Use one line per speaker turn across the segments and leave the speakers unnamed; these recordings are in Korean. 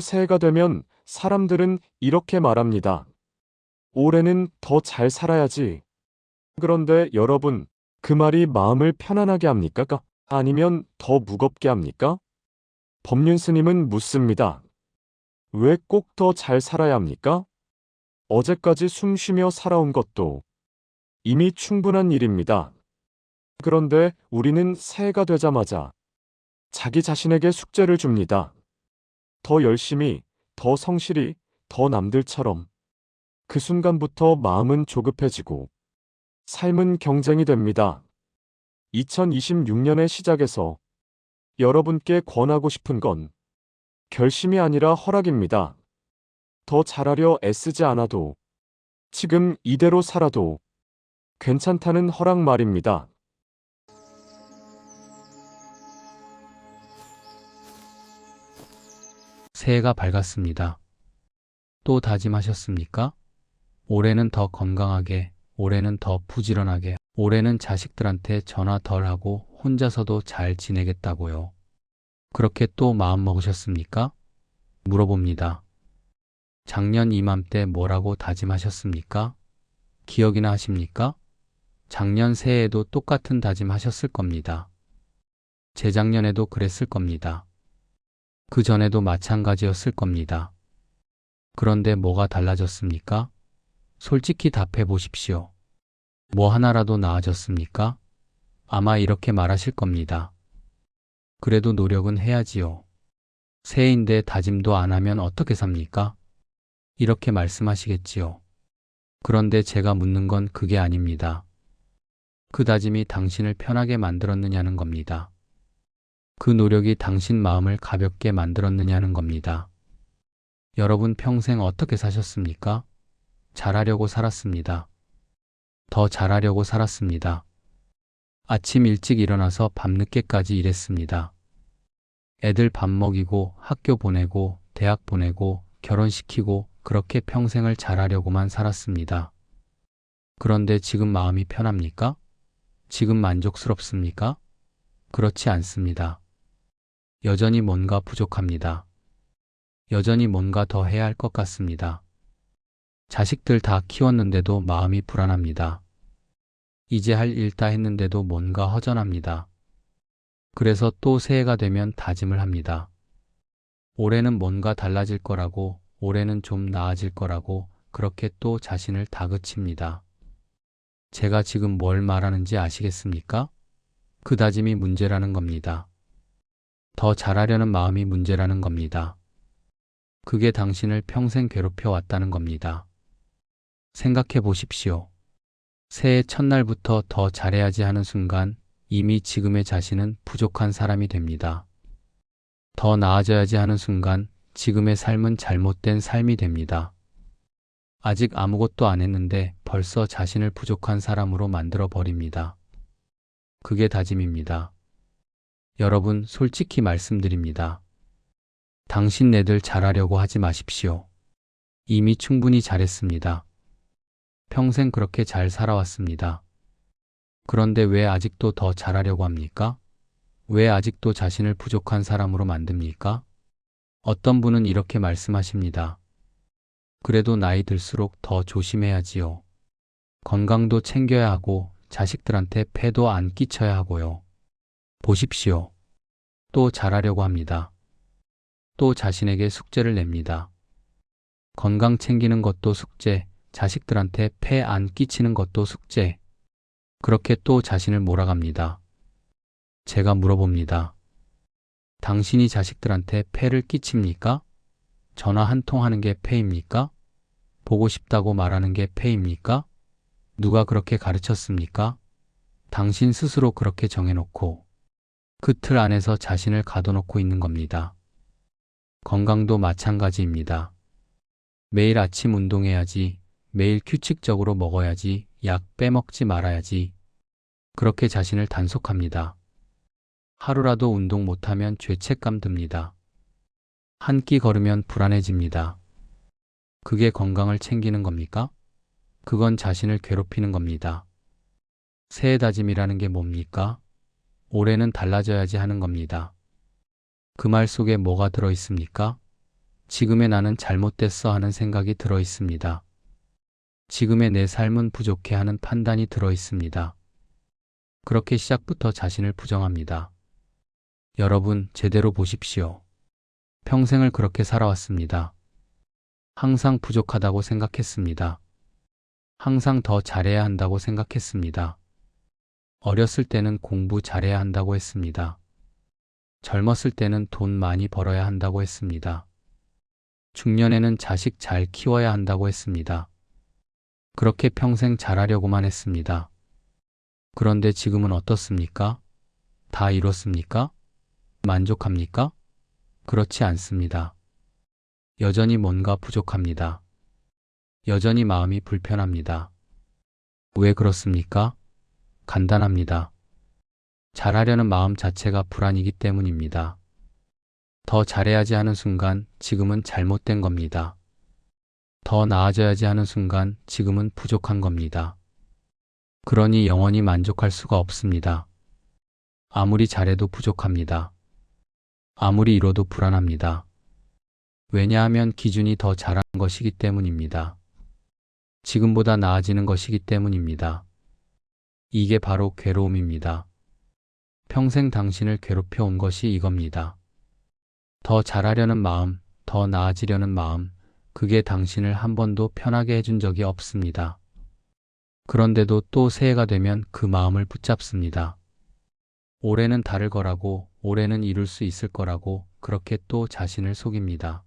새해가 되면 사람들은 이렇게 말합니다. 올해는 더 잘 살아야지. 그런데 여러분, 그 말이 마음을 편안하게 합니까? 아니면 더 무겁게 합니까? 법륜 스님은 묻습니다. 왜 꼭 더 잘 살아야 합니까? 어제까지 숨 쉬며 살아온 것도 이미 충분한 일입니다. 그런데 우리는 새해가 되자마자 자기 자신에게 숙제를 줍니다. 더 열심히, 더 성실히, 더 남들처럼. 그 순간부터 마음은 조급해지고 삶은 경쟁이 됩니다. 2026년의 시작에서 여러분께 권하고 싶은 건 결심이 아니라 허락입니다. 더 잘하려 애쓰지 않아도, 지금 이대로 살아도 괜찮다는 허락 말입니다.
새해가 밝았습니다. 또 다짐하셨습니까? 올해는 더 건강하게, 올해는 더 부지런하게, 올해는 자식들한테 전화 덜 하고 혼자서도 잘 지내겠다고요. 그렇게 또 마음먹으셨습니까? 물어봅니다. 작년 이맘때 뭐라고 다짐하셨습니까? 기억이나 하십니까? 작년 새해에도 똑같은 다짐하셨을 겁니다. 재작년에도 그랬을 겁니다. 그 전에도 마찬가지였을 겁니다. 그런데 뭐가 달라졌습니까? 솔직히 답해 보십시오. 뭐 하나라도 나아졌습니까? 아마 이렇게 말하실 겁니다. 그래도 노력은 해야지요. 새해인데 다짐도 안 하면 어떻게 삽니까? 이렇게 말씀하시겠지요. 그런데 제가 묻는 건 그게 아닙니다. 그 다짐이 당신을 편하게 만들었느냐는 겁니다. 그 노력이 당신 마음을 가볍게 만들었느냐는 겁니다. 여러분 평생 어떻게 사셨습니까? 잘하려고 살았습니다. 더 잘하려고 살았습니다. 아침 일찍 일어나서 밤늦게까지 일했습니다. 애들 밥 먹이고 학교 보내고 대학 보내고 결혼시키고 그렇게 평생을 잘하려고만 살았습니다. 그런데 지금 마음이 편합니까? 지금 만족스럽습니까? 그렇지 않습니다. 여전히 뭔가 부족합니다. 여전히 뭔가 더 해야 할 것 같습니다. 자식들 다 키웠는데도 마음이 불안합니다. 이제 할 일 다 했는데도 뭔가 허전합니다. 그래서 또 새해가 되면 다짐을 합니다. 올해는 뭔가 달라질 거라고, 올해는 좀 나아질 거라고 그렇게 또 자신을 다그칩니다. 제가 지금 뭘 말하는지 아시겠습니까? 그 다짐이 문제라는 겁니다. 더 잘하려는 마음이 문제라는 겁니다. 그게 당신을 평생 괴롭혀 왔다는 겁니다. 생각해 보십시오. 새해 첫날부터 더 잘해야지 하는 순간 이미 지금의 자신은 부족한 사람이 됩니다. 더 나아져야지 하는 순간 지금의 삶은 잘못된 삶이 됩니다. 아직 아무것도 안 했는데 벌써 자신을 부족한 사람으로 만들어 버립니다. 그게 다짐입니다. 여러분, 솔직히 말씀드립니다. 당신네들 잘하려고 하지 마십시오. 이미 충분히 잘했습니다. 평생 그렇게 잘 살아왔습니다. 그런데 왜 아직도 더 잘하려고 합니까? 왜 아직도 자신을 부족한 사람으로 만듭니까? 어떤 분은 이렇게 말씀하십니다. 그래도 나이 들수록 더 조심해야지요. 건강도 챙겨야 하고 자식들한테 폐도 안 끼쳐야 하고요. 보십시오. 또 잘하려고 합니다. 또 자신에게 숙제를 냅니다. 건강 챙기는 것도 숙제, 자식들한테 폐 안 끼치는 것도 숙제. 그렇게 또 자신을 몰아갑니다. 제가 물어봅니다. 당신이 자식들한테 폐를 끼칩니까? 전화 한 통 하는 게 폐입니까? 보고 싶다고 말하는 게 폐입니까? 누가 그렇게 가르쳤습니까? 당신 스스로 그렇게 정해놓고 그 틀 안에서 자신을 가둬놓고 있는 겁니다. 건강도 마찬가지입니다. 매일 아침 운동해야지, 매일 규칙적으로 먹어야지, 약 빼먹지 말아야지. 그렇게 자신을 단속합니다. 하루라도 운동 못하면 죄책감 듭니다. 한 끼 걸으면 불안해집니다. 그게 건강을 챙기는 겁니까? 그건 자신을 괴롭히는 겁니다. 새해 다짐이라는 게 뭡니까? 올해는 달라져야지 하는 겁니다. 그 말 속에 뭐가 들어 있습니까? 지금의 나는 잘못됐어 하는 생각이 들어 있습니다. 지금의 내 삶은 부족해 하는 판단이 들어 있습니다. 그렇게 시작부터 자신을 부정합니다. 여러분, 제대로 보십시오. 평생을 그렇게 살아왔습니다. 항상 부족하다고 생각했습니다. 항상 더 잘해야 한다고 생각했습니다. 어렸을 때는 공부 잘해야 한다고 했습니다. 젊었을 때는 돈 많이 벌어야 한다고 했습니다. 중년에는 자식 잘 키워야 한다고 했습니다. 그렇게 평생 잘하려고만 했습니다. 그런데 지금은 어떻습니까? 다 이뤘습니까? 만족합니까? 그렇지 않습니다. 여전히 뭔가 부족합니다. 여전히 마음이 불편합니다. 왜 그렇습니까? 간단합니다. 잘하려는 마음 자체가 불안이기 때문입니다. 더 잘해야지 하는 순간 지금은 잘못된 겁니다. 더 나아져야지 하는 순간 지금은 부족한 겁니다. 그러니 영원히 만족할 수가 없습니다. 아무리 잘해도 부족합니다. 아무리 이뤄도 불안합니다. 왜냐하면 기준이 더 잘한 것이기 때문입니다. 지금보다 나아지는 것이기 때문입니다. 이게 바로 괴로움입니다. 평생 당신을 괴롭혀 온 것이 이겁니다. 더 잘하려는 마음, 더 나아지려는 마음, 그게 당신을 한 번도 편하게 해준 적이 없습니다. 그런데도 또 새해가 되면 그 마음을 붙잡습니다. 올해는 다를 거라고, 올해는 이룰 수 있을 거라고 그렇게 또 자신을 속입니다.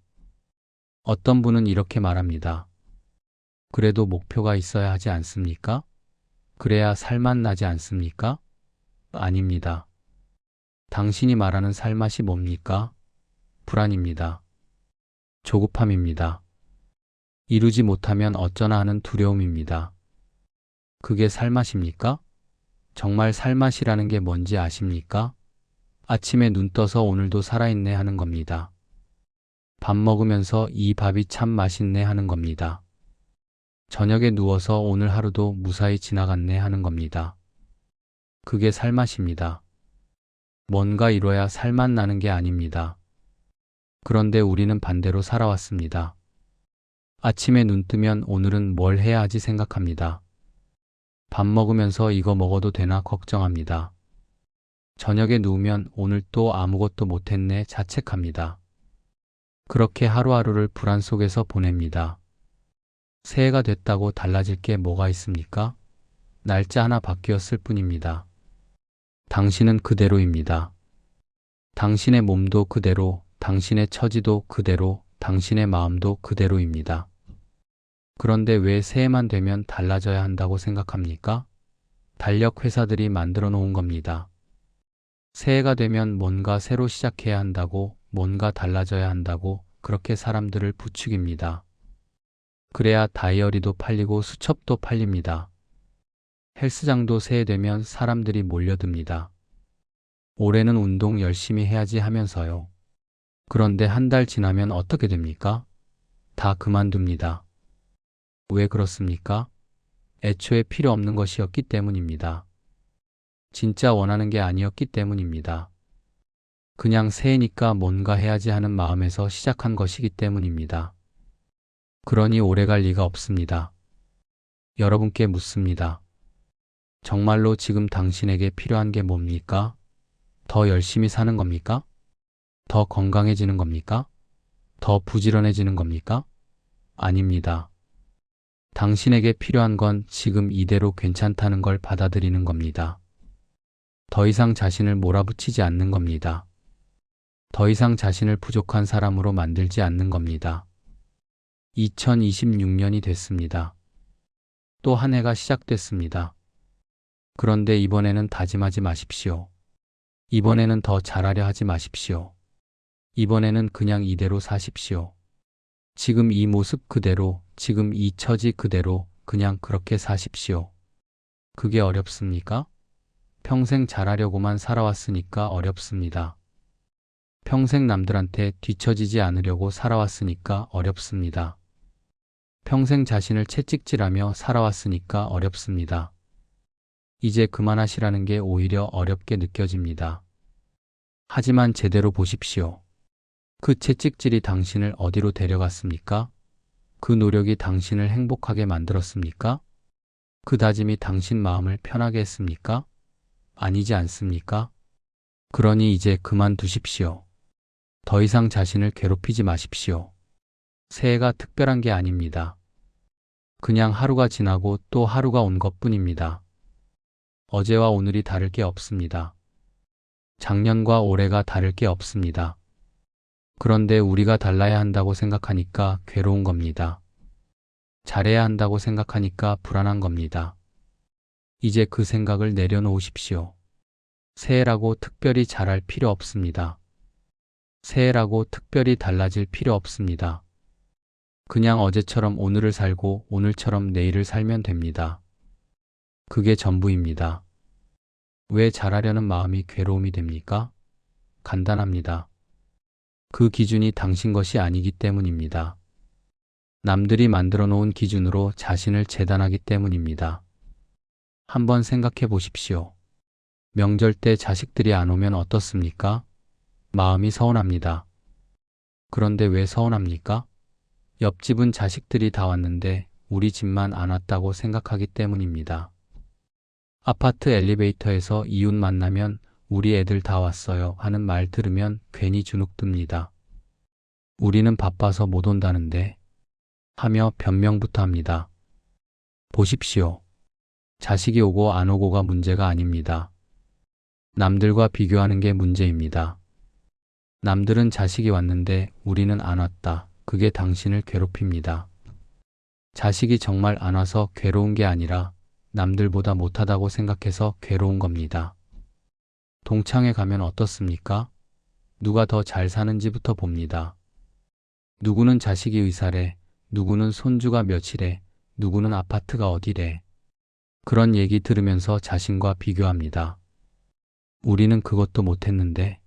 어떤 분은 이렇게 말합니다. 그래도 목표가 있어야 하지 않습니까? 그래야 살맛 나지 않습니까? 아닙니다. 당신이 말하는 살맛이 뭡니까? 불안입니다. 조급함입니다. 이루지 못하면 어쩌나 하는 두려움입니다. 그게 살맛입니까? 정말 살맛이라는 게 뭔지 아십니까? 아침에 눈 떠서 오늘도 살아있네 하는 겁니다. 밥 먹으면서 이 밥이 참 맛있네 하는 겁니다. 저녁에 누워서 오늘 하루도 무사히 지나갔네 하는 겁니다. 그게 살맛입니다. 뭔가 이뤄야 살맛 나는 게 아닙니다. 그런데 우리는 반대로 살아왔습니다. 아침에 눈 뜨면 오늘은 뭘 해야 하지 생각합니다. 밥 먹으면서 이거 먹어도 되나 걱정합니다. 저녁에 누우면 오늘 또 아무것도 못했네 자책합니다. 그렇게 하루하루를 불안 속에서 보냅니다. 새해가 됐다고 달라질 게 뭐가 있습니까? 날짜 하나 바뀌었을 뿐입니다. 당신은 그대로입니다. 당신의 몸도 그대로, 당신의 처지도 그대로, 당신의 마음도 그대로입니다. 그런데 왜 새해만 되면 달라져야 한다고 생각합니까? 달력 회사들이 만들어 놓은 겁니다. 새해가 되면 뭔가 새로 시작해야 한다고, 뭔가 달라져야 한다고 그렇게 사람들을 부추깁니다. 그래야 다이어리도 팔리고 수첩도 팔립니다. 헬스장도 새해 되면 사람들이 몰려듭니다. 올해는 운동 열심히 해야지 하면서요. 그런데 한 달 지나면 어떻게 됩니까? 다 그만둡니다. 왜 그렇습니까? 애초에 필요 없는 것이었기 때문입니다. 진짜 원하는 게 아니었기 때문입니다. 그냥 새해니까 뭔가 해야지 하는 마음에서 시작한 것이기 때문입니다. 그러니 오래갈 리가 없습니다. 여러분께 묻습니다. 정말로 지금 당신에게 필요한 게 뭡니까? 더 열심히 사는 겁니까? 더 건강해지는 겁니까? 더 부지런해지는 겁니까? 아닙니다. 당신에게 필요한 건 지금 이대로 괜찮다는 걸 받아들이는 겁니다. 더 이상 자신을 몰아붙이지 않는 겁니다. 더 이상 자신을 부족한 사람으로 만들지 않는 겁니다. 2026년이 됐습니다. 또 한 해가 시작됐습니다. 그런데 이번에는 다짐하지 마십시오. 이번에는 더 잘하려 하지 마십시오. 이번에는 그냥 이대로 사십시오. 지금 이 모습 그대로, 지금 이 처지 그대로 그냥 그렇게 사십시오. 그게 어렵습니까? 평생 잘하려고만 살아왔으니까 어렵습니다. 평생 남들한테 뒤처지지 않으려고 살아왔으니까 어렵습니다. 평생 자신을 채찍질하며 살아왔으니까 어렵습니다. 이제 그만하시라는 게 오히려 어렵게 느껴집니다. 하지만 제대로 보십시오. 그 채찍질이 당신을 어디로 데려갔습니까? 그 노력이 당신을 행복하게 만들었습니까? 그 다짐이 당신 마음을 편하게 했습니까? 아니지 않습니까? 그러니 이제 그만두십시오. 더 이상 자신을 괴롭히지 마십시오. 새해가 특별한 게 아닙니다. 그냥 하루가 지나고 또 하루가 온 것뿐입니다. 어제와 오늘이 다를 게 없습니다. 작년과 올해가 다를 게 없습니다. 그런데 우리가 달라야 한다고 생각하니까 괴로운 겁니다. 잘해야 한다고 생각하니까 불안한 겁니다. 이제 그 생각을 내려놓으십시오. 새해라고 특별히 잘할 필요 없습니다. 새해라고 특별히 달라질 필요 없습니다. 그냥 어제처럼 오늘을 살고 오늘처럼 내일을 살면 됩니다. 그게 전부입니다. 왜 잘하려는 마음이 괴로움이 됩니까? 간단합니다. 그 기준이 당신 것이 아니기 때문입니다. 남들이 만들어 놓은 기준으로 자신을 재단하기 때문입니다. 한번 생각해 보십시오. 명절 때 자식들이 안 오면 어떻습니까? 마음이 서운합니다. 그런데 왜 서운합니까? 옆집은 자식들이 다 왔는데 우리 집만 안 왔다고 생각하기 때문입니다. 아파트 엘리베이터에서 이웃 만나면 우리 애들 다 왔어요 하는 말 들으면 괜히 주눅듭니다. 우리는 바빠서 못 온다는데 하며 변명부터 합니다. 보십시오. 자식이 오고 안 오고가 문제가 아닙니다. 남들과 비교하는 게 문제입니다. 남들은 자식이 왔는데 우리는 안 왔다. 그게 당신을 괴롭힙니다. 자식이 정말 안 와서 괴로운 게 아니라 남들보다 못하다고 생각해서 괴로운 겁니다. 동창회 가면 어떻습니까? 누가 더 잘 사는지부터 봅니다. 누구는 자식이 의사래, 누구는 손주가 며칠에, 누구는 아파트가 어디래. 그런 얘기 들으면서 자신과 비교합니다. 우리는 그것도 못했는데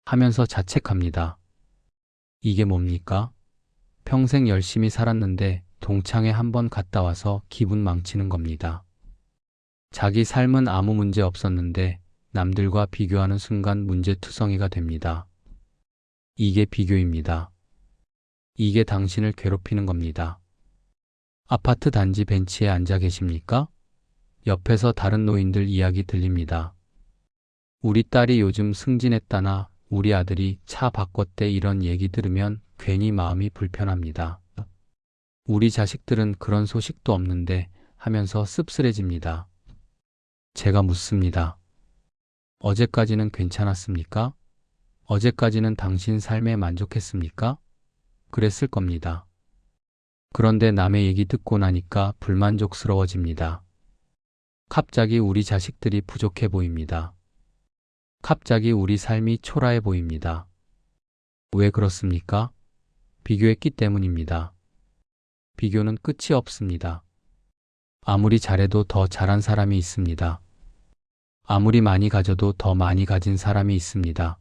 하면서 자책합니다. 이게 뭡니까? 평생 열심히 살았는데 동창회 한번 갔다 와서 기분 망치는 겁니다. 자기 삶은 아무 문제 없었는데 남들과 비교하는 순간 문제투성이가 됩니다. 이게 비교입니다. 이게 당신을 괴롭히는 겁니다. 아파트 단지 벤치에 앉아 계십니까? 옆에서 다른 노인들 이야기 들립니다. 우리 딸이 요즘 승진했다나 우리 아들이 차 바꿨대 이런 얘기 들으면 괜히 마음이 불편합니다. 우리 자식들은 그런 소식도 없는데 하면서 씁쓸해집니다. 제가 묻습니다. 어제까지는 괜찮았습니까? 어제까지는 당신 삶에 만족했습니까? 그랬을 겁니다. 그런데 남의 얘기 듣고 나니까 불만족스러워집니다. 갑자기 우리 자식들이 부족해 보입니다. 갑자기 우리 삶이 초라해 보입니다. 왜 그렇습니까? 비교했기 때문입니다. 비교는 끝이 없습니다. 아무리 잘해도 더 잘한 사람이 있습니다. 아무리 많이 가져도 더 많이 가진 사람이 있습니다.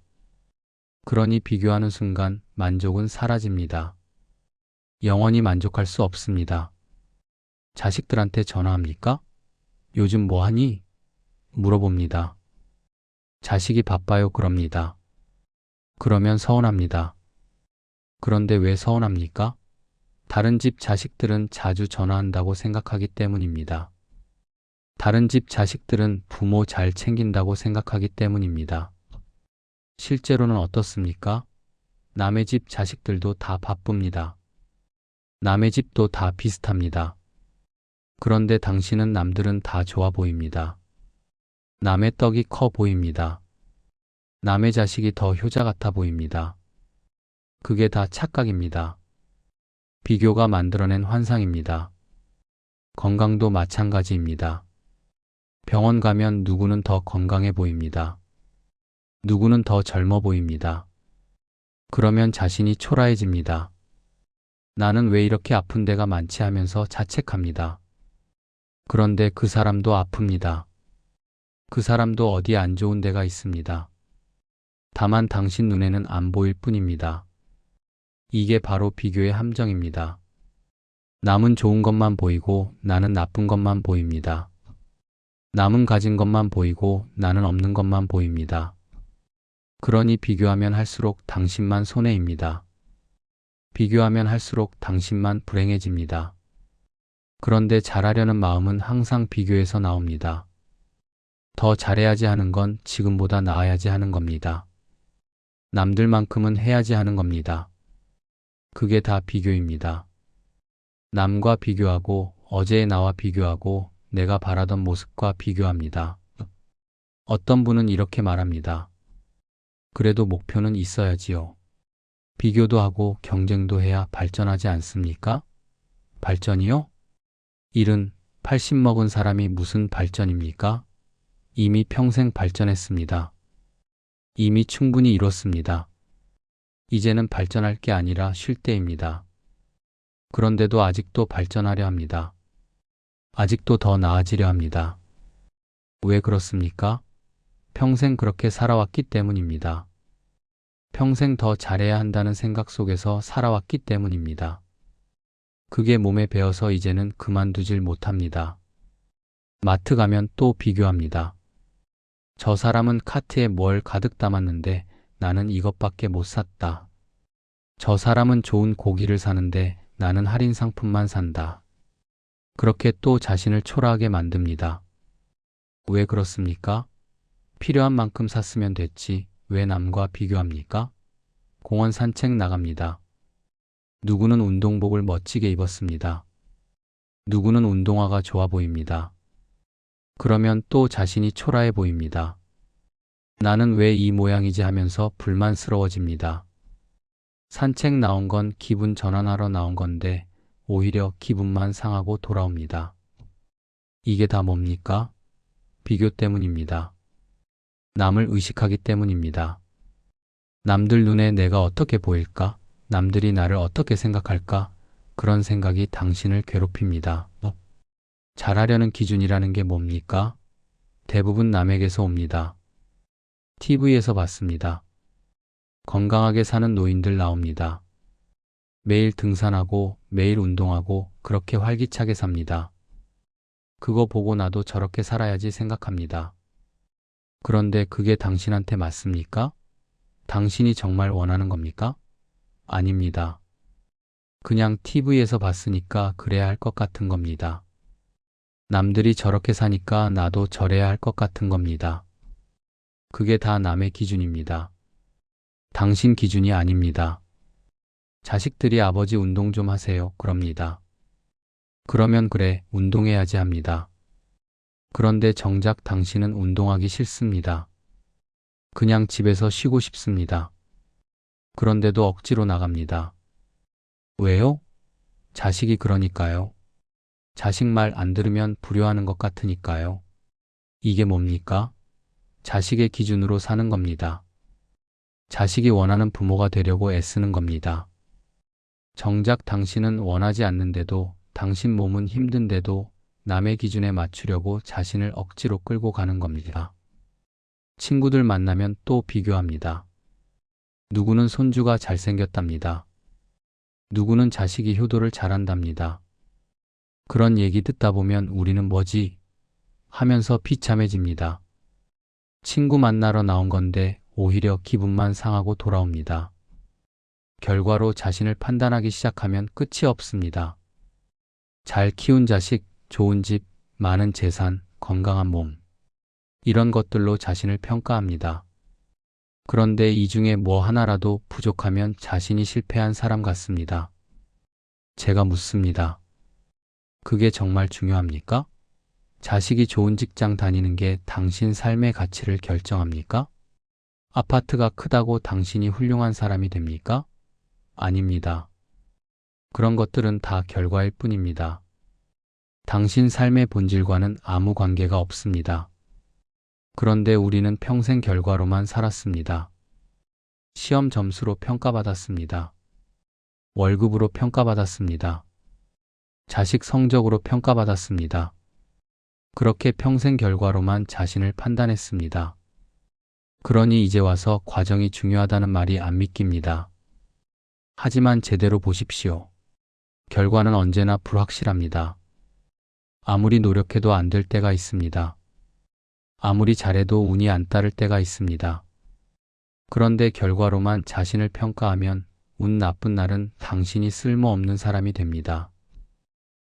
그러니 비교하는 순간 만족은 사라집니다. 영원히 만족할 수 없습니다. 자식들한테 전화합니까? 요즘 뭐 하니? 물어봅니다. 자식이 바빠요 그럽니다. 그러면 서운합니다. 그런데 왜 서운합니까? 다른 집 자식들은 자주 전화한다고 생각하기 때문입니다. 다른 집 자식들은 부모 잘 챙긴다고 생각하기 때문입니다. 실제로는 어떻습니까? 남의 집 자식들도 다 바쁩니다. 남의 집도 다 비슷합니다. 그런데 당신은 남들은 다 좋아 보입니다. 남의 떡이 커 보입니다. 남의 자식이 더 효자 같아 보입니다. 그게 다 착각입니다. 비교가 만들어낸 환상입니다. 건강도 마찬가지입니다. 병원 가면 누구는 더 건강해 보입니다. 누구는 더 젊어 보입니다. 그러면 자신이 초라해집니다. 나는 왜 이렇게 아픈 데가 많지 하면서 자책합니다. 그런데 그 사람도 아픕니다. 그 사람도 어디 안 좋은 데가 있습니다. 다만 당신 눈에는 안 보일 뿐입니다. 이게 바로 비교의 함정입니다. 남은 좋은 것만 보이고 나는 나쁜 것만 보입니다. 남은 가진 것만 보이고 나는 없는 것만 보입니다. 그러니 비교하면 할수록 당신만 손해입니다. 비교하면 할수록 당신만 불행해집니다. 그런데 잘하려는 마음은 항상 비교에서 나옵니다. 더 잘해야지 하는 건 지금보다 나아야지 하는 겁니다. 남들만큼은 해야지 하는 겁니다. 그게 다 비교입니다. 남과 비교하고 어제의 나와 비교하고 내가 바라던 모습과 비교합니다. 어떤 분은 이렇게 말합니다. 그래도 목표는 있어야지요. 비교도 하고 경쟁도 해야 발전하지 않습니까? 발전이요? 70, 80 먹은 사람이 무슨 발전입니까? 이미 평생 발전했습니다. 이미 충분히 이뤘습니다. 이제는 발전할 게 아니라 쉴 때입니다. 그런데도 아직도 발전하려 합니다. 아직도 더 나아지려 합니다. 왜 그렇습니까? 평생 그렇게 살아왔기 때문입니다. 평생 더 잘해야 한다는 생각 속에서 살아왔기 때문입니다. 그게 몸에 배어서 이제는 그만두질 못합니다. 마트 가면 또 비교합니다. 저 사람은 카트에 뭘 가득 담았는데 나는 이것밖에 못 샀다. 저 사람은 좋은 고기를 사는데 나는 할인 상품만 산다. 그렇게 또 자신을 초라하게 만듭니다. 왜 그렇습니까? 필요한 만큼 샀으면 됐지 왜 남과 비교합니까? 공원 산책 나갑니다. 누구는 운동복을 멋지게 입었습니다. 누구는 운동화가 좋아 보입니다. 그러면 또 자신이 초라해 보입니다. 나는 왜 이 모양이지 하면서 불만스러워집니다. 산책 나온 건 기분 전환하러 나온 건데 오히려 기분만 상하고 돌아옵니다. 이게 다 뭡니까? 비교 때문입니다. 남을 의식하기 때문입니다. 남들 눈에 내가 어떻게 보일까? 남들이 나를 어떻게 생각할까? 그런 생각이 당신을 괴롭힙니다. 잘하려는 기준이라는 게 뭡니까? 대부분 남에게서 옵니다. TV에서 봤습니다. 건강하게 사는 노인들 나옵니다. 매일 등산하고 매일 운동하고 그렇게 활기차게 삽니다. 그거 보고 나도 저렇게 살아야지 생각합니다. 그런데 그게 당신한테 맞습니까? 당신이 정말 원하는 겁니까? 아닙니다. 그냥 TV에서 봤으니까 그래야 할 것 같은 겁니다. 남들이 저렇게 사니까 나도 저래야 할 것 같은 겁니다. 그게 다 남의 기준입니다. 당신 기준이 아닙니다. 자식들이 아버지 운동 좀 하세요. 그럽니다. 그러면 그래, 운동해야지 합니다. 그런데 정작 당신은 운동하기 싫습니다. 그냥 집에서 쉬고 싶습니다. 그런데도 억지로 나갑니다. 왜요? 자식이 그러니까요. 자식 말 안 들으면 불효하는 것 같으니까요. 이게 뭡니까? 자식의 기준으로 사는 겁니다. 자식이 원하는 부모가 되려고 애쓰는 겁니다. 정작 당신은 원하지 않는데도 당신 몸은 힘든데도 남의 기준에 맞추려고 자신을 억지로 끌고 가는 겁니다. 친구들 만나면 또 비교합니다. 누구는 손주가 잘생겼답니다. 누구는 자식이 효도를 잘한답니다. 그런 얘기 듣다 보면 우리는 뭐지? 하면서 비참해집니다. 친구 만나러 나온 건데 오히려 기분만 상하고 돌아옵니다. 결과로 자신을 판단하기 시작하면 끝이 없습니다. 잘 키운 자식, 좋은 집, 많은 재산, 건강한 몸. 이런 것들로 자신을 평가합니다. 그런데 이 중에 뭐 하나라도 부족하면 자신이 실패한 사람 같습니다. 제가 묻습니다. 그게 정말 중요합니까? 자식이 좋은 직장 다니는 게 당신 삶의 가치를 결정합니까? 아파트가 크다고 당신이 훌륭한 사람이 됩니까? 아닙니다. 그런 것들은 다 결과일 뿐입니다. 당신 삶의 본질과는 아무 관계가 없습니다. 그런데 우리는 평생 결과로만 살았습니다. 시험 점수로 평가받았습니다. 월급으로 평가받았습니다. 자식 성적으로 평가받았습니다. 그렇게 평생 결과로만 자신을 판단했습니다. 그러니 이제 와서 과정이 중요하다는 말이 안 믿깁니다. 하지만 제대로 보십시오. 결과는 언제나 불확실합니다. 아무리 노력해도 안 될 때가 있습니다. 아무리 잘해도 운이 안 따를 때가 있습니다. 그런데 결과로만 자신을 평가하면 운 나쁜 날은 당신이 쓸모없는 사람이 됩니다.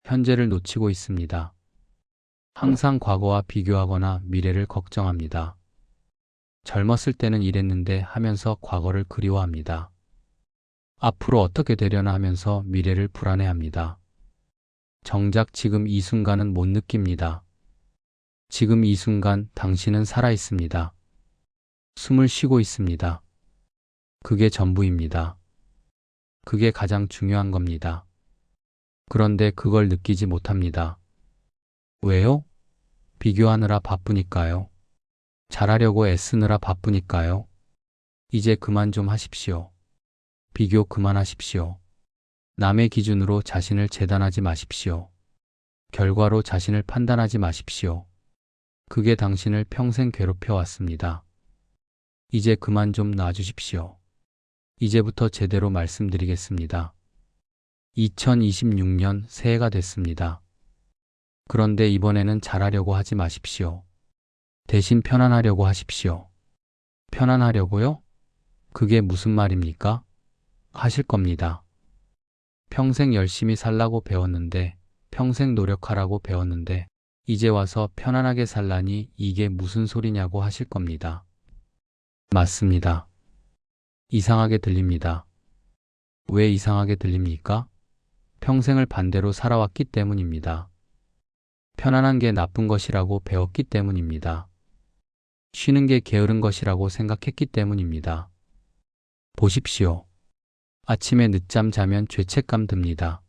현재를 놓치고 있습니다. 항상 과거와 비교하거나 미래를 걱정합니다. 젊었을 때는 이랬는데 하면서 과거를 그리워합니다. 앞으로 어떻게 되려나 하면서 미래를 불안해합니다. 정작 지금 이 순간은 못 느낍니다. 지금 이 순간 당신은 살아 있습니다. 숨을 쉬고 있습니다. 그게 전부입니다. 그게 가장 중요한 겁니다. 그런데 그걸 느끼지 못합니다. 왜요? 비교하느라 바쁘니까요. 잘하려고 애쓰느라 바쁘니까요. 이제 그만 좀 하십시오. 비교 그만하십시오. 남의 기준으로 자신을 재단하지 마십시오. 결과로 자신을 판단하지 마십시오. 그게 당신을 평생 괴롭혀 왔습니다. 이제 그만 좀 놔주십시오. 이제부터 제대로 말씀드리겠습니다. 2026년 새해가 됐습니다. 그런데 이번에는 잘하려고 하지 마십시오. 대신 편안하려고 하십시오. 편안하려고요? 그게 무슨 말입니까? 하실 겁니다. 평생 열심히 살라고 배웠는데, 평생 노력하라고 배웠는데, 이제 와서 편안하게 살라니 이게 무슨 소리냐고 하실 겁니다. 맞습니다. 이상하게 들립니다. 왜 이상하게 들립니까? 평생을 반대로 살아왔기 때문입니다. 편안한 게 나쁜 것이라고 배웠기 때문입니다. 쉬는 게 게으른 것이라고 생각했기 때문입니다. 보십시오. 아침에 늦잠 자면 죄책감 듭니다.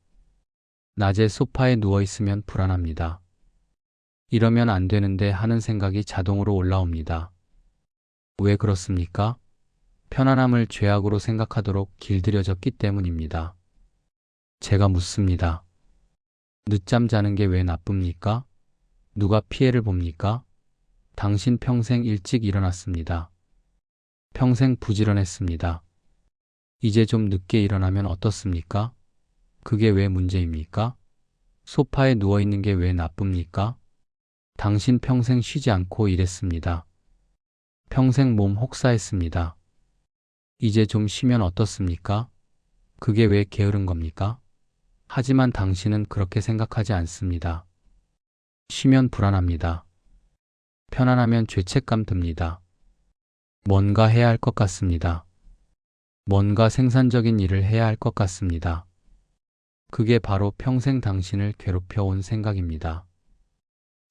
낮에 소파에 누워있으면 불안합니다. 이러면 안 되는데 하는 생각이 자동으로 올라옵니다. 왜 그렇습니까? 편안함을 죄악으로 생각하도록 길들여졌기 때문입니다. 제가 묻습니다. 늦잠 자는 게 왜 나쁩니까? 누가 피해를 봅니까? 당신 평생 일찍 일어났습니다. 평생 부지런했습니다. 이제 좀 늦게 일어나면 어떻습니까? 그게 왜 문제입니까? 소파에 누워있는 게 왜 나쁩니까? 당신 평생 쉬지 않고 일했습니다. 평생 몸 혹사했습니다. 이제 좀 쉬면 어떻습니까? 그게 왜 게으른 겁니까? 하지만 당신은 그렇게 생각하지 않습니다. 쉬면 불안합니다. 편안하면 죄책감 듭니다. 뭔가 해야 할 것 같습니다. 뭔가 생산적인 일을 해야 할 것 같습니다. 그게 바로 평생 당신을 괴롭혀 온 생각입니다.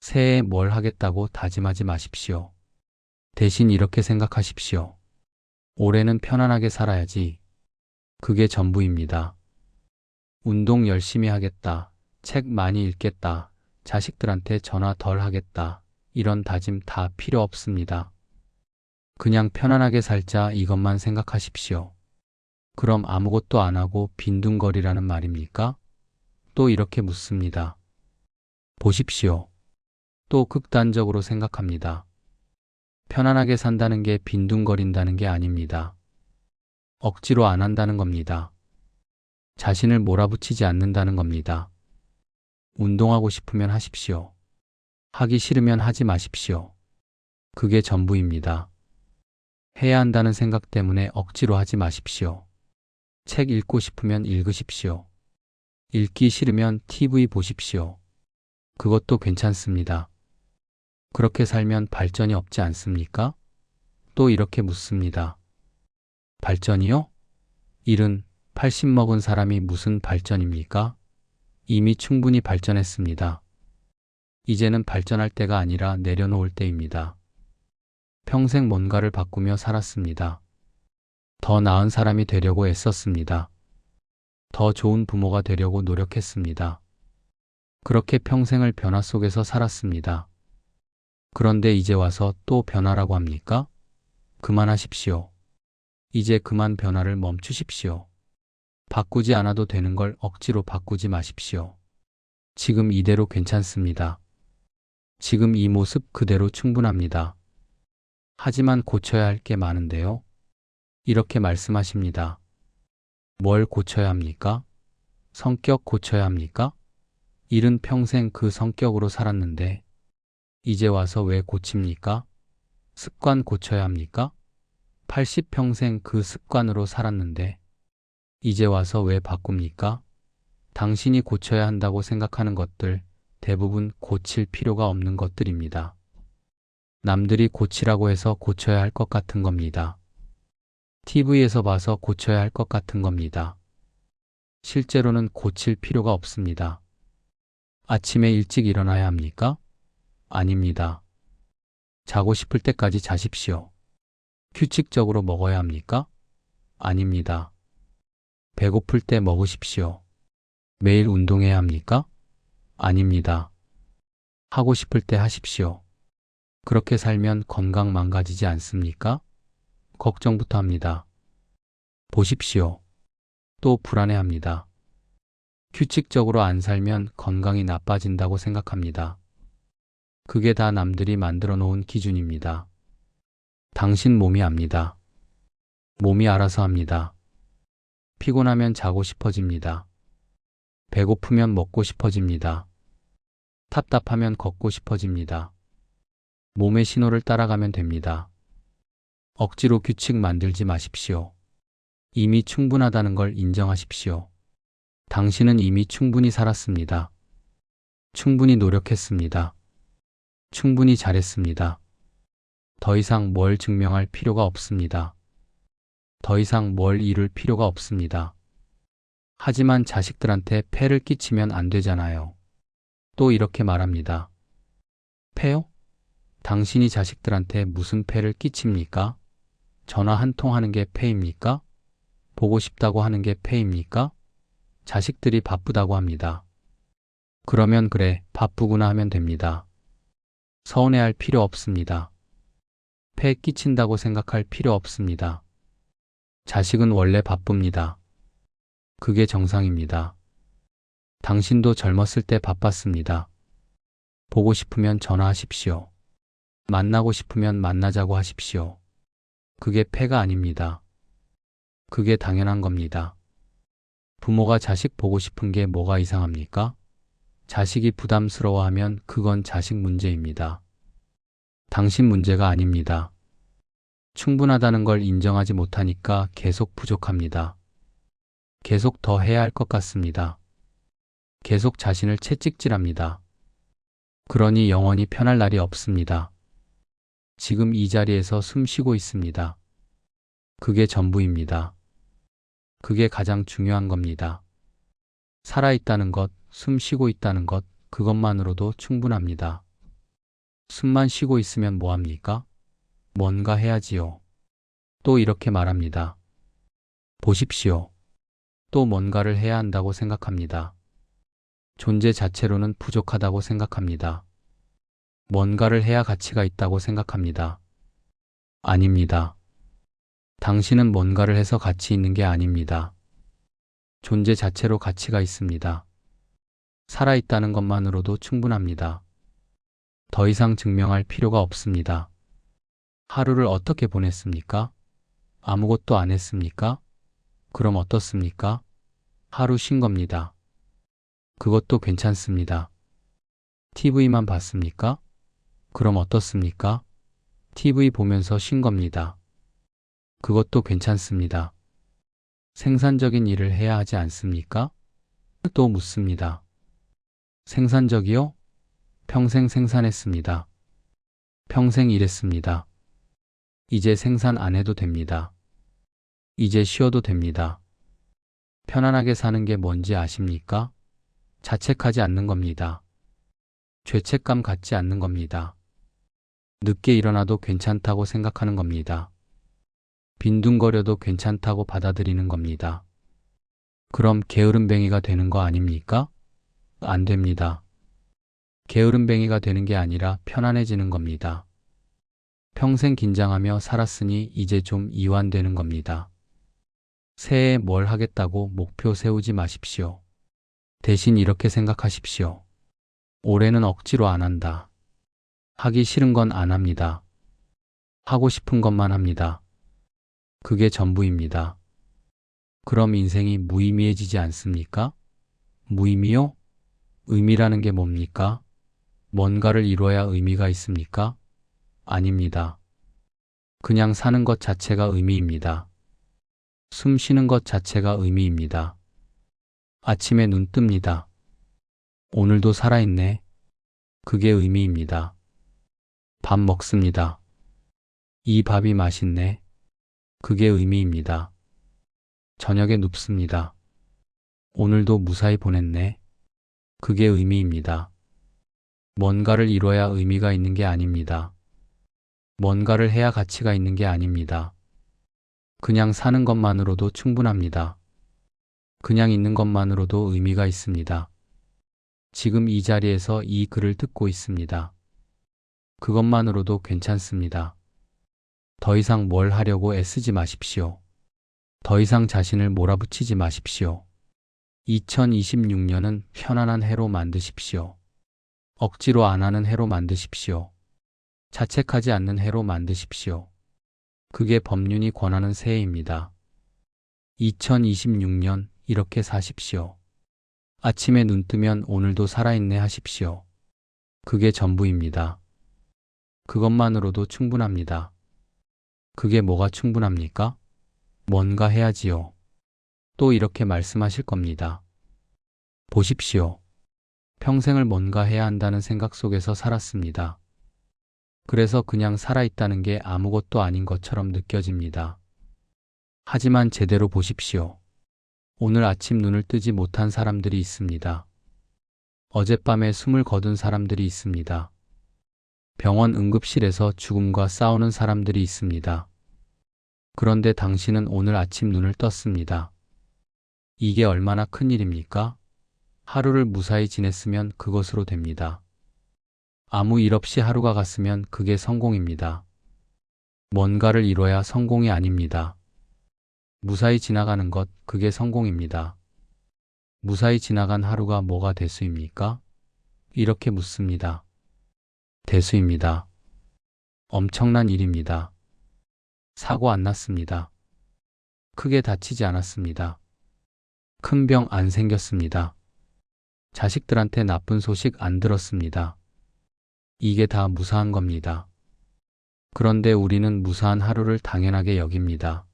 새해에 뭘 하겠다고 다짐하지 마십시오. 대신 이렇게 생각하십시오. 올해는 편안하게 살아야지. 그게 전부입니다. 운동 열심히 하겠다. 책 많이 읽겠다. 자식들한테 전화 덜 하겠다. 이런 다짐 다 필요 없습니다. 그냥 편안하게 살자 이것만 생각하십시오. 그럼 아무것도 안 하고 빈둥거리라는 말입니까? 또 이렇게 묻습니다. 보십시오. 또 극단적으로 생각합니다. 편안하게 산다는 게 빈둥거린다는 게 아닙니다. 억지로 안 한다는 겁니다. 자신을 몰아붙이지 않는다는 겁니다. 운동하고 싶으면 하십시오. 하기 싫으면 하지 마십시오. 그게 전부입니다. 해야 한다는 생각 때문에 억지로 하지 마십시오. 책 읽고 싶으면 읽으십시오. 읽기 싫으면 TV 보십시오. 그것도 괜찮습니다. 그렇게 살면 발전이 없지 않습니까? 또 이렇게 묻습니다. 발전이요? 70, 80 먹은 사람이 무슨 발전입니까? 이미 충분히 발전했습니다. 이제는 발전할 때가 아니라 내려놓을 때입니다. 평생 뭔가를 바꾸며 살았습니다. 더 나은 사람이 되려고 애썼습니다. 더 좋은 부모가 되려고 노력했습니다. 그렇게 평생을 변화 속에서 살았습니다. 그런데 이제 와서 또 변화라고 합니까? 그만하십시오. 이제 그만 변화를 멈추십시오. 바꾸지 않아도 되는 걸 억지로 바꾸지 마십시오. 지금 이대로 괜찮습니다. 지금 이 모습 그대로 충분합니다. 하지만 고쳐야 할 게 많은데요. 이렇게 말씀하십니다. 뭘 고쳐야 합니까? 성격 고쳐야 합니까? 일은 평생 그 성격으로 살았는데 이제 와서 왜 고칩니까? 습관 고쳐야 합니까? 80평생 그 습관으로 살았는데 이제 와서 왜 바꿉니까? 당신이 고쳐야 한다고 생각하는 것들 대부분 고칠 필요가 없는 것들입니다. 남들이 고치라고 해서 고쳐야 할 것 같은 겁니다. TV에서 봐서 고쳐야 할 것 같은 겁니다. 실제로는 고칠 필요가 없습니다. 아침에 일찍 일어나야 합니까? 아닙니다. 자고 싶을 때까지 자십시오. 규칙적으로 먹어야 합니까? 아닙니다. 배고플 때 먹으십시오. 매일 운동해야 합니까? 아닙니다. 하고 싶을 때 하십시오. 그렇게 살면 건강 망가지지 않습니까? 걱정부터 합니다. 보십시오. 또 불안해합니다. 규칙적으로 안 살면 건강이 나빠진다고 생각합니다. 그게 다 남들이 만들어 놓은 기준입니다. 당신 몸이 압니다. 몸이 알아서 합니다. 피곤하면 자고 싶어집니다. 배고프면 먹고 싶어집니다. 답답하면 걷고 싶어집니다. 몸의 신호를 따라가면 됩니다. 억지로 규칙 만들지 마십시오. 이미 충분하다는 걸 인정하십시오. 당신은 이미 충분히 살았습니다. 충분히 노력했습니다. 충분히 잘했습니다. 더 이상 뭘 증명할 필요가 없습니다. 더 이상 뭘 이룰 필요가 없습니다. 하지만 자식들한테 폐를 끼치면 안 되잖아요. 또 이렇게 말합니다. 폐요? 당신이 자식들한테 무슨 폐를 끼칩니까? 전화 한 통 하는 게 폐입니까? 보고 싶다고 하는 게 폐입니까? 자식들이 바쁘다고 합니다. 그러면 그래, 바쁘구나 하면 됩니다. 서운해할 필요 없습니다. 폐 끼친다고 생각할 필요 없습니다. 자식은 원래 바쁩니다. 그게 정상입니다. 당신도 젊었을 때 바빴습니다. 보고 싶으면 전화하십시오. 만나고 싶으면 만나자고 하십시오. 그게 폐가 아닙니다. 그게 당연한 겁니다. 부모가 자식 보고 싶은 게 뭐가 이상합니까? 자식이 부담스러워하면 그건 자식 문제입니다. 당신 문제가 아닙니다. 충분하다는 걸 인정하지 못하니까 계속 부족합니다. 계속 더 해야 할 것 같습니다. 계속 자신을 채찍질합니다. 그러니 영원히 편할 날이 없습니다. 지금 이 자리에서 숨 쉬고 있습니다. 그게 전부입니다. 그게 가장 중요한 겁니다. 살아있다는 것, 숨 쉬고 있다는 것, 그것만으로도 충분합니다. 숨만 쉬고 있으면 뭐합니까? 뭔가 해야지요. 또 이렇게 말합니다. 보십시오. 또 뭔가를 해야 한다고 생각합니다. 존재 자체로는 부족하다고 생각합니다. 뭔가를 해야 가치가 있다고 생각합니다. 아닙니다. 당신은 뭔가를 해서 가치 있는 게 아닙니다. 존재 자체로 가치가 있습니다. 살아있다는 것만으로도 충분합니다. 더 이상 증명할 필요가 없습니다. 하루를 어떻게 보냈습니까? 아무것도 안 했습니까? 그럼 어떻습니까? 하루 쉰 겁니다. 그것도 괜찮습니다. TV만 봤습니까? 그럼 어떻습니까? TV 보면서 쉰 겁니다. 그것도 괜찮습니다. 생산적인 일을 해야 하지 않습니까? 또 묻습니다. 생산적이요? 평생 생산했습니다. 평생 일했습니다. 이제 생산 안 해도 됩니다. 이제 쉬어도 됩니다. 편안하게 사는 게 뭔지 아십니까? 자책하지 않는 겁니다. 죄책감 갖지 않는 겁니다. 늦게 일어나도 괜찮다고 생각하는 겁니다. 빈둥거려도 괜찮다고 받아들이는 겁니다. 그럼 게으름뱅이가 되는 거 아닙니까? 안 됩니다. 게으름뱅이가 되는 게 아니라 편안해지는 겁니다. 평생 긴장하며 살았으니 이제 좀 이완되는 겁니다. 새해에 뭘 하겠다고 목표 세우지 마십시오. 대신 이렇게 생각하십시오. 올해는 억지로 안 한다. 하기 싫은 건 안 합니다. 하고 싶은 것만 합니다. 그게 전부입니다. 그럼 인생이 무의미해지지 않습니까? 무의미요? 의미라는 게 뭡니까? 뭔가를 이루어야 의미가 있습니까? 아닙니다. 그냥 사는 것 자체가 의미입니다. 숨 쉬는 것 자체가 의미입니다. 아침에 눈 뜹니다. 오늘도 살아있네. 그게 의미입니다. 밥 먹습니다. 이 밥이 맛있네. 그게 의미입니다. 저녁에 눕습니다. 오늘도 무사히 보냈네. 그게 의미입니다. 뭔가를 이뤄야 의미가 있는 게 아닙니다. 뭔가를 해야 가치가 있는 게 아닙니다. 그냥 사는 것만으로도 충분합니다. 그냥 있는 것만으로도 의미가 있습니다. 지금 이 자리에서 이 글을 듣고 있습니다. 그것만으로도 괜찮습니다. 더 이상 뭘 하려고 애쓰지 마십시오. 더 이상 자신을 몰아붙이지 마십시오. 2026년은 편안한 해로 만드십시오. 억지로 안 하는 해로 만드십시오. 자책하지 않는 해로 만드십시오. 그게 법륜이 권하는 새해입니다. 2026년 이렇게 사십시오. 아침에 눈 뜨면 오늘도 살아있네 하십시오. 그게 전부입니다. 그것만으로도 충분합니다. 그게 뭐가 충분합니까? 뭔가 해야지요. 또 이렇게 말씀하실 겁니다. 보십시오. 평생을 뭔가 해야 한다는 생각 속에서 살았습니다. 그래서 그냥 살아있다는 게 아무것도 아닌 것처럼 느껴집니다. 하지만 제대로 보십시오. 오늘 아침 눈을 뜨지 못한 사람들이 있습니다. 어젯밤에 숨을 거둔 사람들이 있습니다. 병원 응급실에서 죽음과 싸우는 사람들이 있습니다. 그런데 당신은 오늘 아침 눈을 떴습니다. 이게 얼마나 큰 일입니까? 하루를 무사히 지냈으면 그것으로 됩니다. 아무 일 없이 하루가 갔으면 그게 성공입니다. 뭔가를 이뤄야 성공이 아닙니다. 무사히 지나가는 것, 그게 성공입니다. 무사히 지나간 하루가 뭐가 대수입니까? 이렇게 묻습니다. 대수입니다. 엄청난 일입니다. 사고 안 났습니다. 크게 다치지 않았습니다. 큰 병 안 생겼습니다. 자식들한테 나쁜 소식 안 들었습니다. 이게 다 무사한 겁니다. 그런데 우리는 무사한 하루를 당연하게 여깁니다.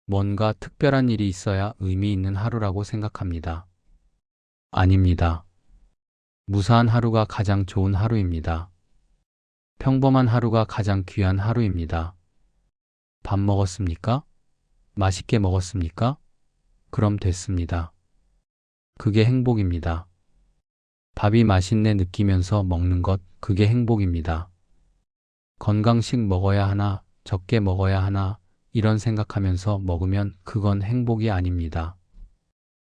뭔가 특별한 일이 있어야 의미 있는 하루라고 생각합니다. 아닙니다. 무사한 하루가 가장 좋은 하루입니다. 평범한 하루가 가장 귀한 하루입니다. 밥 먹었습니까? 맛있게 먹었습니까? 그럼 됐습니다. 그게 행복입니다. 밥이 맛있네 느끼면서 먹는 것, 그게 행복입니다. 건강식 먹어야 하나, 적게 먹어야 하나, 이런 생각하면서 먹으면 그건 행복이 아닙니다.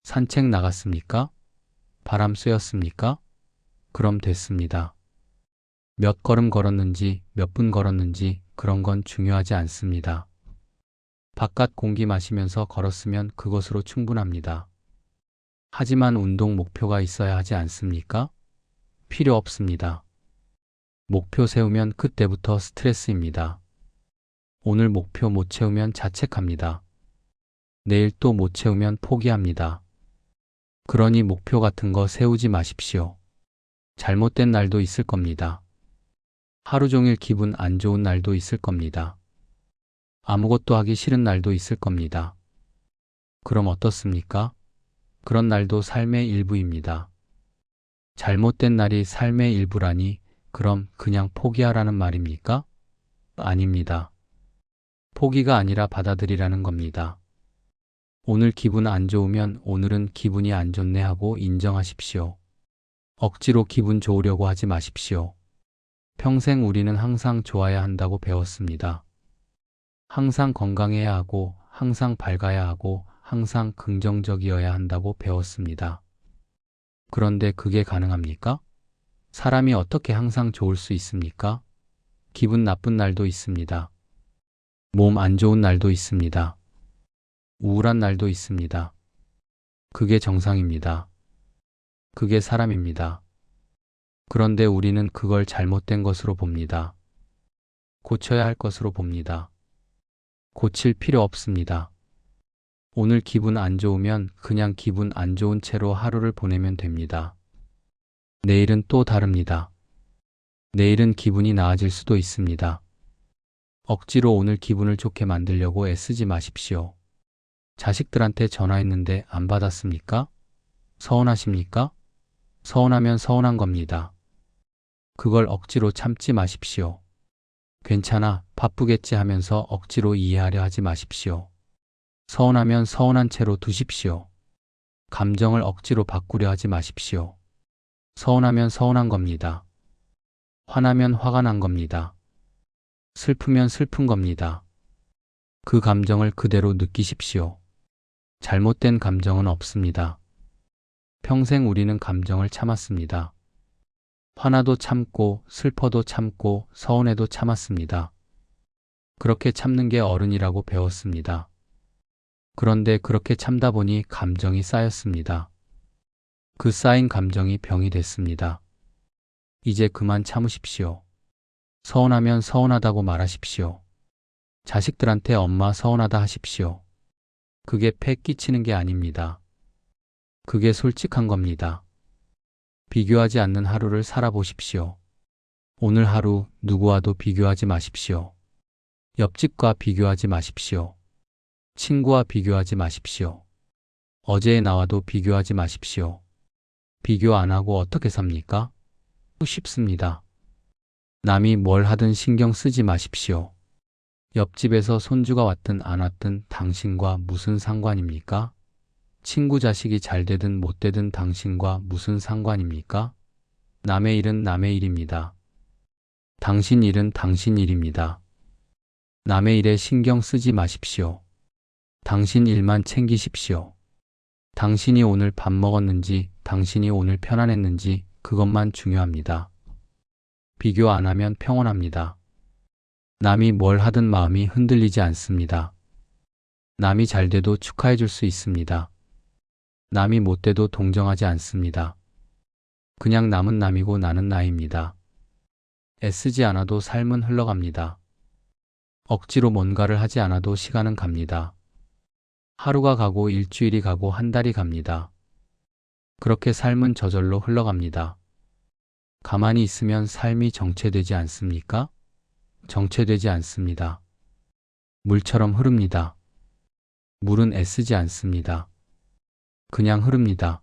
산책 나갔습니까? 바람 쐬었습니까? 그럼 됐습니다. 몇 걸음 걸었는지, 몇 분 걸었는지 그런 건 중요하지 않습니다. 바깥 공기 마시면서 걸었으면 그것으로 충분합니다. 하지만 운동 목표가 있어야 하지 않습니까? 필요 없습니다. 목표 세우면 그때부터 스트레스입니다. 오늘 목표 못 채우면 자책합니다. 내일 또 못 채우면 포기합니다. 그러니 목표 같은 거 세우지 마십시오. 잘못된 날도 있을 겁니다. 하루 종일 기분 안 좋은 날도 있을 겁니다. 아무것도 하기 싫은 날도 있을 겁니다. 그럼 어떻습니까? 그런 날도 삶의 일부입니다. 잘못된 날이 삶의 일부라니 그럼 그냥 포기하라는 말입니까? 아닙니다. 포기가 아니라 받아들이라는 겁니다. 오늘 기분 안 좋으면 오늘은 기분이 안 좋네 하고 인정하십시오. 억지로 기분 좋으려고 하지 마십시오. 평생 우리는 항상 좋아야 한다고 배웠습니다. 항상 건강해야 하고, 항상 밝아야 하고, 항상 긍정적이어야 한다고 배웠습니다. 그런데 그게 가능합니까? 사람이 어떻게 항상 좋을 수 있습니까? 기분 나쁜 날도 있습니다. 몸 안 좋은 날도 있습니다. 우울한 날도 있습니다. 그게 정상입니다. 그게 사람입니다. 그런데 우리는 그걸 잘못된 것으로 봅니다. 고쳐야 할 것으로 봅니다. 고칠 필요 없습니다. 오늘 기분 안 좋으면 그냥 기분 안 좋은 채로 하루를 보내면 됩니다. 내일은 또 다릅니다. 내일은 기분이 나아질 수도 있습니다. 억지로 오늘 기분을 좋게 만들려고 애쓰지 마십시오. 자식들한테 전화했는데 안 받았습니까? 서운하십니까? 서운하면 서운한 겁니다. 그걸 억지로 참지 마십시오. 괜찮아, 바쁘겠지 하면서 억지로 이해하려 하지 마십시오. 서운하면 서운한 채로 두십시오. 감정을 억지로 바꾸려 하지 마십시오. 서운하면 서운한 겁니다. 화나면 화가 난 겁니다. 슬프면 슬픈 겁니다. 그 감정을 그대로 느끼십시오. 잘못된 감정은 없습니다. 평생 우리는 감정을 참았습니다. 화나도 참고 슬퍼도 참고 서운해도 참았습니다. 그렇게 참는 게 어른이라고 배웠습니다. 그런데 그렇게 참다 보니 감정이 쌓였습니다. 그 쌓인 감정이 병이 됐습니다. 이제 그만 참으십시오. 서운하면 서운하다고 말하십시오. 자식들한테 엄마 서운하다 하십시오. 그게 패 끼치는 게 아닙니다. 그게 솔직한 겁니다. 비교하지 않는 하루를 살아보십시오. 오늘 하루 누구와도 비교하지 마십시오. 옆집과 비교하지 마십시오. 친구와 비교하지 마십시오. 어제의 나와도 비교하지 마십시오. 비교 안 하고 어떻게 삽니까? 쉽습니다. 남이 뭘 하든 신경 쓰지 마십시오. 옆집에서 손주가 왔든 안 왔든 당신과 무슨 상관입니까? 친구 자식이 잘 되든 못 되든 당신과 무슨 상관입니까? 남의 일은 남의 일입니다. 당신 일은 당신 일입니다. 남의 일에 신경 쓰지 마십시오. 당신 일만 챙기십시오. 당신이 오늘 밥 먹었는지, 당신이 오늘 편안했는지 그것만 중요합니다. 비교 안 하면 평온합니다. 남이 뭘 하든 마음이 흔들리지 않습니다. 남이 잘 돼도 축하해 줄 수 있습니다. 남이 못 돼도 동정하지 않습니다. 그냥 남은 남이고 나는 나입니다. 애쓰지 않아도 삶은 흘러갑니다. 억지로 뭔가를 하지 않아도 시간은 갑니다. 하루가 가고 일주일이 가고 한 달이 갑니다. 그렇게 삶은 저절로 흘러갑니다. 가만히 있으면 삶이 정체되지 않습니까? 정체되지 않습니다. 물처럼 흐릅니다. 물은 애쓰지 않습니다. 그냥 흐릅니다.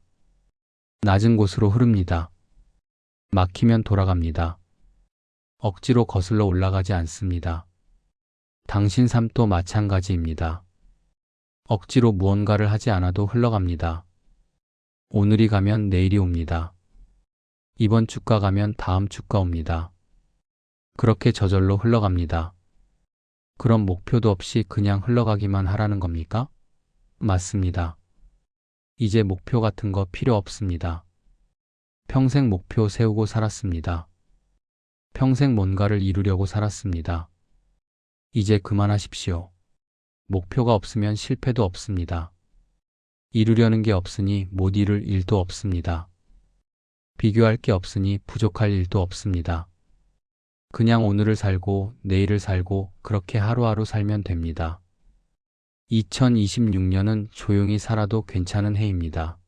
낮은 곳으로 흐릅니다. 막히면 돌아갑니다. 억지로 거슬러 올라가지 않습니다. 당신 삶도 마찬가지입니다. 억지로 무언가를 하지 않아도 흘러갑니다. 오늘이 가면 내일이 옵니다. 이번 주가 가면 다음 주가 옵니다. 그렇게 저절로 흘러갑니다. 그럼 목표도 없이 그냥 흘러가기만 하라는 겁니까? 맞습니다. 이제 목표 같은 거 필요 없습니다. 평생 목표 세우고 살았습니다. 평생 뭔가를 이루려고 살았습니다. 이제 그만하십시오. 목표가 없으면 실패도 없습니다. 이루려는 게 없으니 못 이룰 일도 없습니다. 비교할 게 없으니 부족할 일도 없습니다. 그냥 오늘을 살고 내일을 살고 그렇게 하루하루 살면 됩니다. 2026년은 조용히 살아도 괜찮은 해입니다.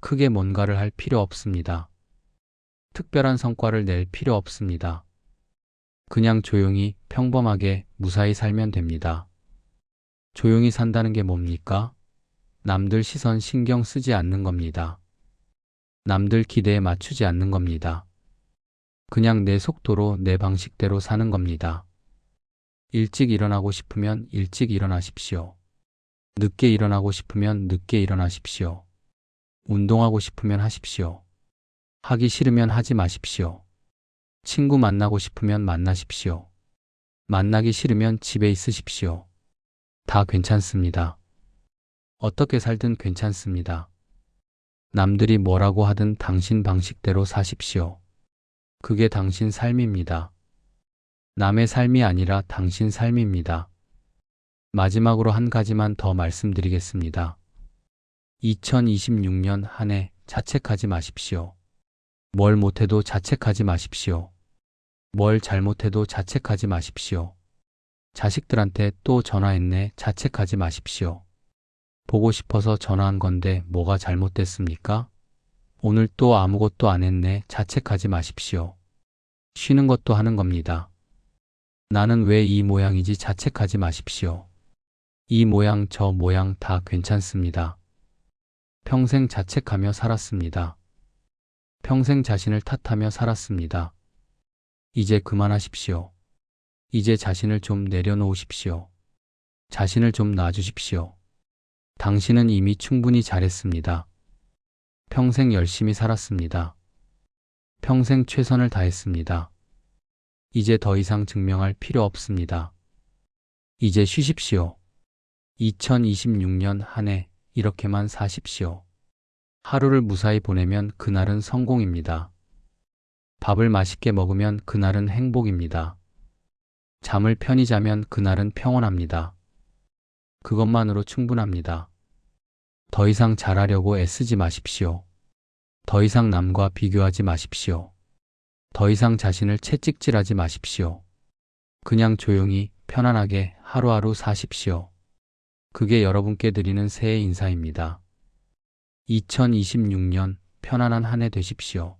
크게 뭔가를 할 필요 없습니다. 특별한 성과를 낼 필요 없습니다. 그냥 조용히 평범하게 무사히 살면 됩니다. 조용히 산다는 게 뭡니까? 남들 시선 신경 쓰지 않는 겁니다. 남들 기대에 맞추지 않는 겁니다. 그냥 내 속도로 내 방식대로 사는 겁니다. 일찍 일어나고 싶으면 일찍 일어나십시오. 늦게 일어나고 싶으면 늦게 일어나십시오. 운동하고 싶으면 하십시오. 하기 싫으면 하지 마십시오. 친구 만나고 싶으면 만나십시오. 만나기 싫으면 집에 있으십시오. 다 괜찮습니다. 어떻게 살든 괜찮습니다. 남들이 뭐라고 하든 당신 방식대로 사십시오. 그게 당신 삶입니다. 남의 삶이 아니라 당신 삶입니다. 마지막으로 한 가지만 더 말씀드리겠습니다. 2026년 한 해 자책하지 마십시오. 뭘 못해도 자책하지 마십시오. 뭘 잘못해도 자책하지 마십시오. 자식들한테 또 전화했네 자책하지 마십시오. 보고 싶어서 전화한 건데 뭐가 잘못됐습니까? 오늘 또 아무것도 안 했네 자책하지 마십시오. 쉬는 것도 하는 겁니다. 나는 왜 이 모양이지 자책하지 마십시오. 이 모양 저 모양 다 괜찮습니다. 평생 자책하며 살았습니다. 평생 자신을 탓하며 살았습니다. 이제 그만하십시오. 이제 자신을 좀 내려놓으십시오. 자신을 좀 놔주십시오. 당신은 이미 충분히 잘했습니다. 평생 열심히 살았습니다. 평생 최선을 다했습니다. 이제 더 이상 증명할 필요 없습니다. 이제 쉬십시오. 2026년 한 해 이렇게만 사십시오. 하루를 무사히 보내면 그날은 성공입니다. 밥을 맛있게 먹으면 그날은 행복입니다. 잠을 편히 자면 그날은 평온합니다. 그것만으로 충분합니다. 더 이상 잘하려고 애쓰지 마십시오. 더 이상 남과 비교하지 마십시오. 더 이상 자신을 채찍질하지 마십시오. 그냥 조용히 편안하게 하루하루 사십시오. 그게 여러분께 드리는 새해 인사입니다. 2026년 편안한 한 해 되십시오.